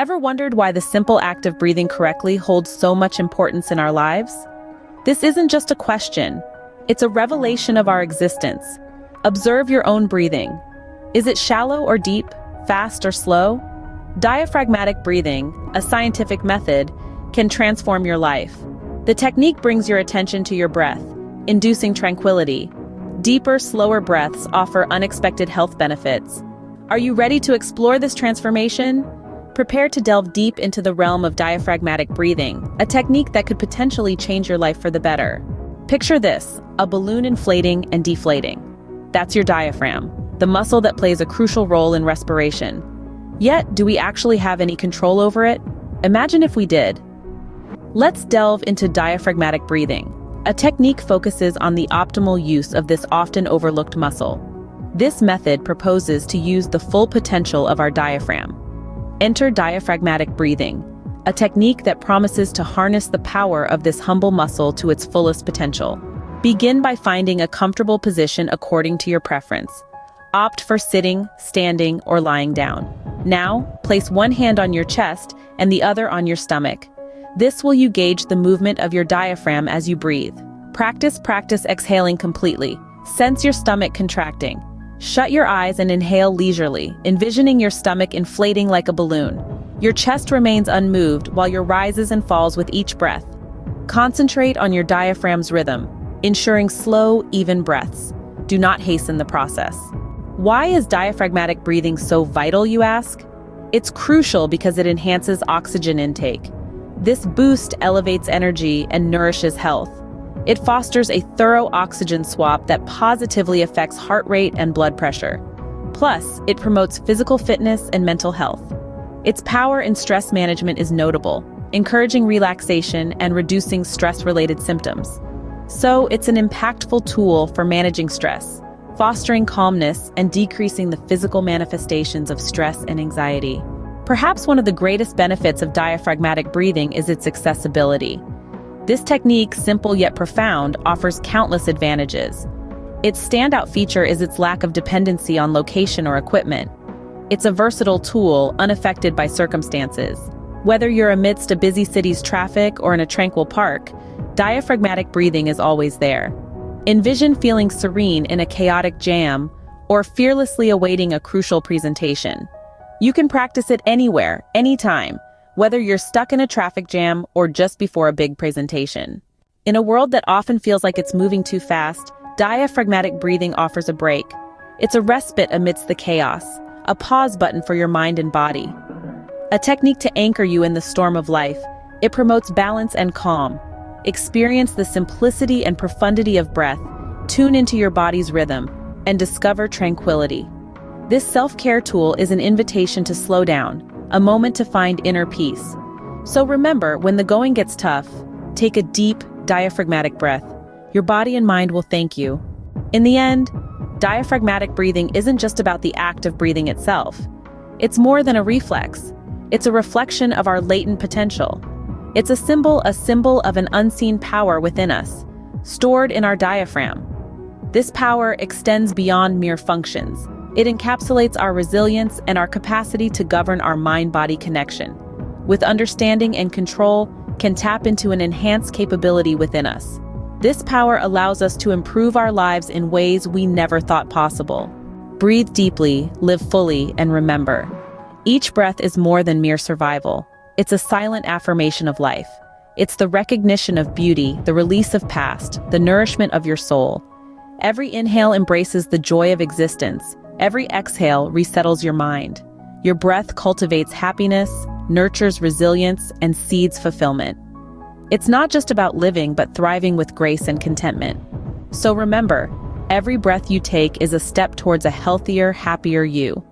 Ever wondered why the simple act of breathing correctly holds so much importance in our lives? This isn't just a question. It's a revelation of our existence. Observe your own breathing. Is it shallow or deep, fast or slow? Diaphragmatic breathing, a scientific method, can transform your life. The technique brings your attention to your breath, inducing tranquility. Deeper, slower breaths offer unexpected health benefits. Are you ready to explore this transformation? Prepare to delve deep into the realm of diaphragmatic breathing, a technique that could potentially change your life for the better. Picture this, a balloon inflating and deflating. That's your diaphragm, the muscle that plays a crucial role in respiration. Yet, do we actually have any control over it? Imagine if we did. Let's delve into diaphragmatic breathing. A technique focuses on the optimal use of this often overlooked muscle. This method proposes to use the full potential of our diaphragm. Enter diaphragmatic breathing, a technique that promises to harness the power of this humble muscle to its fullest potential. Begin by finding a comfortable position according to your preference. Opt for sitting, standing, or lying down. Now, place one hand on your chest and the other on your stomach. This will gauge the movement of your diaphragm as you breathe. Practice exhaling completely. Sense your stomach contracting. Shut your eyes and inhale leisurely, envisioning your stomach inflating like a balloon. Your chest remains unmoved while your rises and falls with each breath. Concentrate on your diaphragm's rhythm, ensuring slow, even breaths. Do not hasten the process. Why is diaphragmatic breathing so vital, you ask? It's crucial because it enhances oxygen intake. This boost elevates energy and nourishes health. It fosters a thorough oxygen swap that positively affects heart rate and blood pressure. Plus, it promotes physical fitness and mental health. Its power in stress management is notable, encouraging relaxation and reducing stress-related symptoms. So, it's an impactful tool for managing stress, fostering calmness, and decreasing the physical manifestations of stress and anxiety. Perhaps one of the greatest benefits of diaphragmatic breathing is its accessibility. This technique, simple yet profound, offers countless advantages. Its standout feature is its lack of dependency on location or equipment. It's a versatile tool, unaffected by circumstances. Whether you're amidst a busy city's traffic or in a tranquil park, diaphragmatic breathing is always there. Envision feeling serene in a chaotic jam or fearlessly awaiting a crucial presentation. You can practice it anywhere, anytime, whether you're stuck in a traffic jam or just before a big presentation. In a world that often feels like it's moving too fast, diaphragmatic breathing offers a break. It's a respite amidst the chaos, a pause button for your mind and body. A technique to anchor you in the storm of life. It promotes balance and calm. Experience the simplicity and profundity of breath, tune into your body's rhythm, and discover tranquility. This self-care tool is an invitation to slow down, a moment to find inner peace. So remember, when the going gets tough, take a deep, diaphragmatic breath. Your body and mind will thank you. In the end, diaphragmatic breathing isn't just about the act of breathing itself. It's more than a reflex. It's a reflection of our latent potential. It's a symbol of an unseen power within us, stored in our diaphragm. This power extends beyond mere functions. It encapsulates our resilience and our capacity to govern our mind-body connection. With understanding and control, can tap into an enhanced capability within us. This power allows us to improve our lives in ways we never thought possible. Breathe deeply, live fully, and remember, each breath is more than mere survival. It's a silent affirmation of life. It's the recognition of beauty, the release of past, the nourishment of your soul. Every inhale embraces the joy of existence. Every exhale resettles your mind. Your breath cultivates happiness, nurtures resilience, and seeds fulfillment. It's not just about living, but thriving with grace and contentment. So remember, every breath you take is a step towards a healthier, happier you.